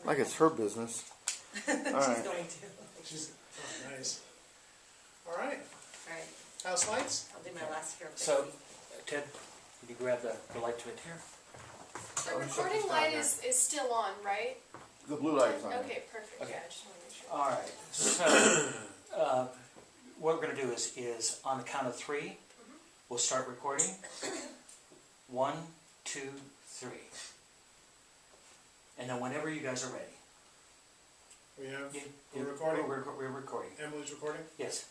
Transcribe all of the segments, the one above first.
Like it's her business. She's right. going to. She's, oh, nice. All right. All right, House lights? I'll do my last here. So, Ted, would you grab the light to it here? Oh, The recording light is still on, right? The blue light is on. Okay, perfect. Okay. Yeah, I just want to make sure. All right. So, what we're going to do is on the count of three, we'll start recording. 1, 2, 3. And then whenever you guys are ready. We have, You- we're recording? We're recording. Emily's recording? Yes.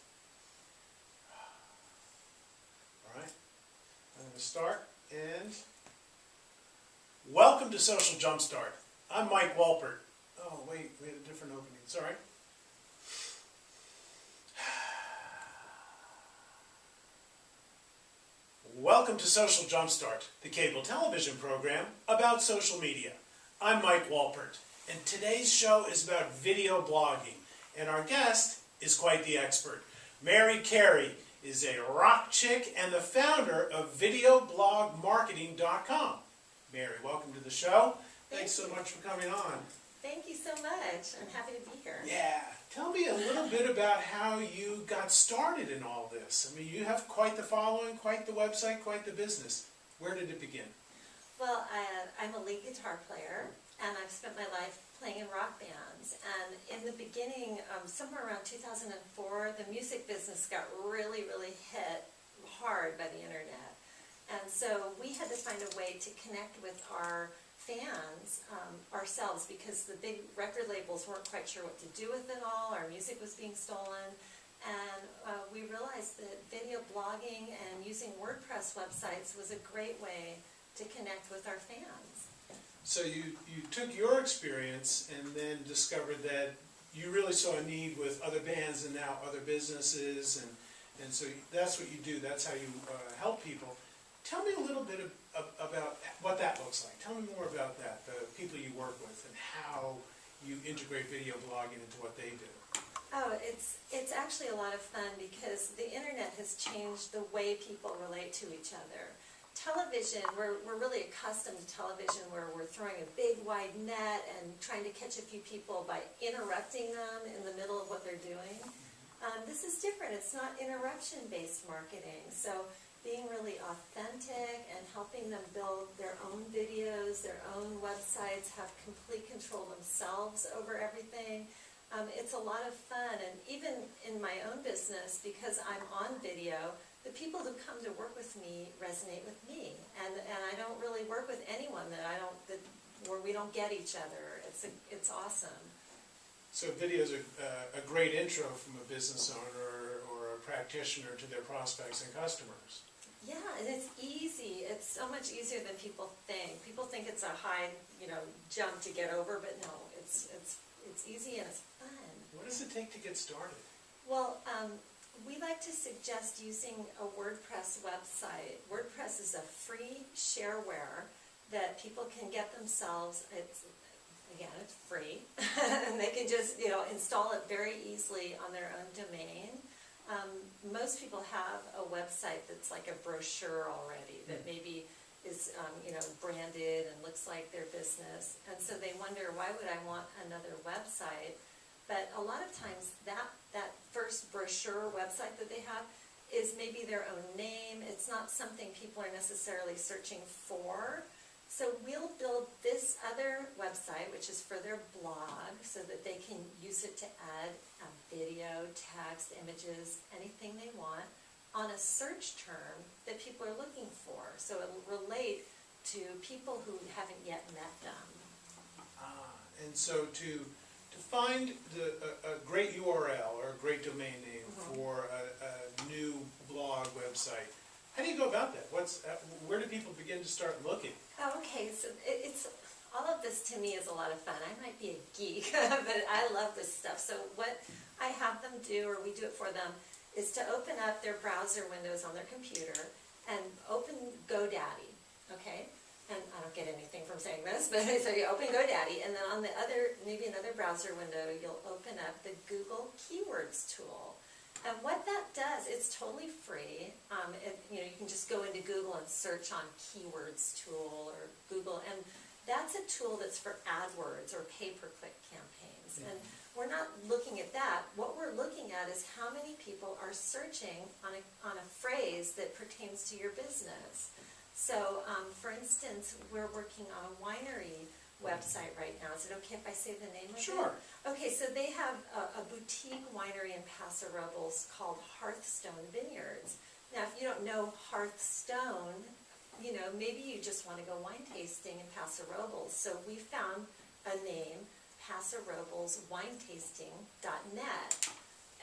All right. I'm going to start, and welcome to Social Jumpstart. I'm Mike Walpert. Oh, wait, we had a different opening. Sorry. Welcome to Social Jumpstart, the cable television program about social media. I'm Mike Walpert, and today's show is about video blogging, and our guest is quite the expert. Mary Carey is a rock chick and the founder of videoblogmarketing.com. Mary, welcome to the show. Thanks so much for coming on. Thank you so much. I'm happy to be here. Yeah, tell me a little bit about how you got started in all this. I mean, you have quite the following, quite the website, quite the business. Where did it begin? Well, I'm a lead guitar player, and I've spent my life playing in rock bands. And in the beginning, somewhere around 2004, the music business got really, really hit hard by the internet. And so we had to find a way to connect with our fans ourselves, because the big record labels weren't quite sure what to do with it all. Our music was being stolen. And we realized that video blogging and using WordPress websites was a great way to connect with our fans. So you took your experience and then discovered that you really saw a need with other bands and now other businesses, and so that's what you do. That's how you help people. Tell me a little bit about what that looks like. Tell me more about that, the people you work with and how you integrate video blogging into what they do. Oh, it's actually a lot of fun, because the internet has changed the way people relate to each other. Television, we're really accustomed to television, where we're throwing a big wide net and trying to catch a few people by interrupting them in the middle of what they're doing. This is different. It's not interruption-based marketing. So being really authentic and helping them build their own videos, their own websites, have complete control themselves over everything. It's a lot of fun. And even in my own business, because I'm on video, the people who come to work with me resonate with me. And I don't really work with anyone where we don't get each other. It's awesome. So video is a great intro from a business owner or a practitioner to their prospects and customers. Yeah, and it's easy. It's so much easier than people think. People think it's a high, jump to get over, but no, it's easy and it's fun. What does it take to get started? Well, we like to suggest using a WordPress website. WordPress is a free shareware that people can get themselves. It's free, and they can just install it very easily on their own domain. Most people have a website that's like a brochure already, that maybe is branded and looks like their business, and so they wonder, why would I want another website? But a lot of times that first brochure website that they have is maybe their own name. It's not something people are necessarily searching for. So we'll build this other website, which is for their blog, so that they can use it to add video, text, images, anything they want, on a search term that people are looking for. So it'll relate to people who haven't yet met them. And so to find a great URL or a great domain name for a new blog website, how do you go about that? Where do people begin to start looking? Oh, okay, so it's all of this to me is a lot of fun. I might be a geek, but I love this stuff. So what I have them do, or we do it for them, is to open up their browser windows on their computer and open GoDaddy, okay? And I don't get anything from saying this, but so you open GoDaddy, and then on the maybe another browser window, you'll open up the Google Keywords tool. And what that does, it's totally free. You can just go into Google and search on Keywords tool or Google, and That's a tool that's for AdWords or pay-per-click campaigns. And we're not looking at that. What we're looking at is how many people are searching on a phrase that pertains to your business. So, for instance, we're working on a winery website right now. Is it okay if I say the name of it? Sure. Okay, so they have a boutique winery in Paso Robles called Hearthstone Vineyards. Now, if you don't know Hearthstone, you know, maybe you just want to go wine tasting in Paso Robles. So we found a name, PasoRoblesWineTasting.net.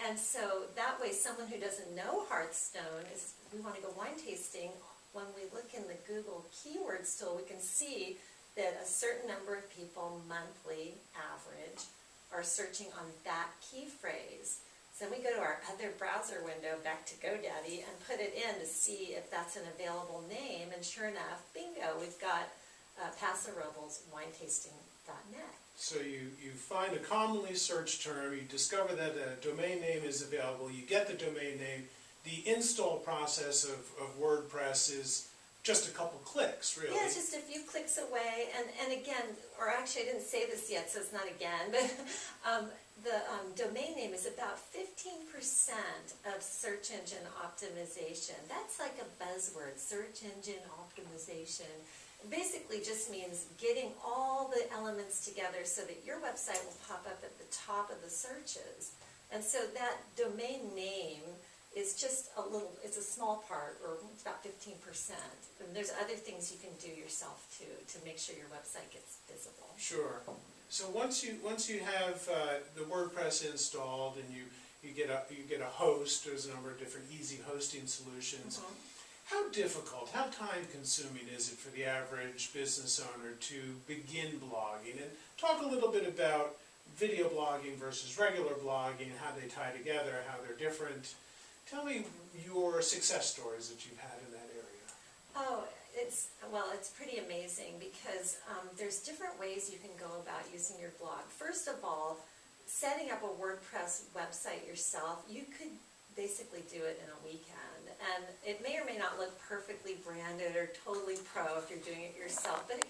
And so that way someone who doesn't know Hearthstone, we want to go wine tasting, when we look in the Google keywords tool, we can see that a certain number of people, monthly average, are searching on that key phrase. So then we go to our other browser window, back to GoDaddy, and put it in to see if that's an available name, and sure enough, bingo, we've got PasoRoblesWineTasting.net. So you find a commonly searched term, you discover that a domain name is available, you get the domain name. The install process of WordPress is just a couple clicks, really. Yeah, it's just a few clicks away, and again, or actually I didn't say this yet, so it's not again, but the domain name is about 15% of search engine optimization. That's like a buzzword, search engine optimization. It basically just means getting all the elements together so that your website will pop up at the top of the searches. And so that domain name is just it's a small part, or it's about 15%. And there's other things you can do yourself too to make sure your website gets visible. Sure. So once you have the WordPress installed and you get a host, there's a number of different easy hosting solutions. How difficult, how time consuming is it for the average business owner to begin blogging? And talk a little bit about video blogging versus regular blogging, how they tie together, how they're different. Tell me your success stories that you've had in that area. Oh, it's pretty amazing because there's different ways you can go about using your blog. First of all, setting up a WordPress website yourself, you could basically do it in a weekend. And it may or may not look perfectly branded or totally pro if you're doing it yourself, but it can